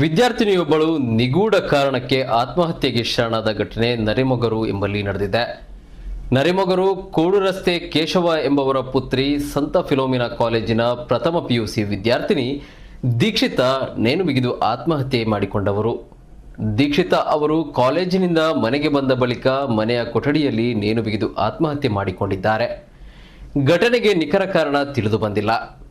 ವಿದ್ಯಾರ್ಥಿನಿಯೊಬ್ಬಳು ನಿಗೂಢ ಕಾರಣಕ್ಕೆ ಆತ್ಮಹತ್ಯೆಗೆ ಶರಣಾದ ಘಟನೆ ನರಿಮೊಗರು ಎಂಬಲ್ಲಿ ನಡೆದಿದೆ. ನರಿಮೊಗರು ಕೋಡು ರಸ್ತೆ ಕೇಶವ ಎಂಬವರ ಪುತ್ರಿ ಸಂತ ಫಿಲೋಮಿನಾ ಕಾಲೇಜಿನ ಪ್ರಥಮ ಪಿಯುಸಿ ವಿದ್ಯಾರ್ಥಿನಿ ದೀಕ್ಷಿತಾ ನೇಣು ಬಿಗಿದು ಆತ್ಮಹತ್ಯೆ ಮಾಡಿಕೊಂಡವರು. ದೀಕ್ಷಿತಾ ಅವರು ಕಾಲೇಜಿನಿಂದ ಮನೆಗೆ ಬಂದ ಬಳಿಕ ಮನೆಯ ಕೊಠಡಿಯಲ್ಲಿ ನೇಣು ಬಿಗಿದು ಆತ್ಮಹತ್ಯೆ ಮಾಡಿಕೊಂಡಿದ್ದಾರೆ. ಘಟನೆಗೆ ನಿಖರ ಕಾರಣ ತಿಳಿದು ಬಂದಿಲ್ಲ.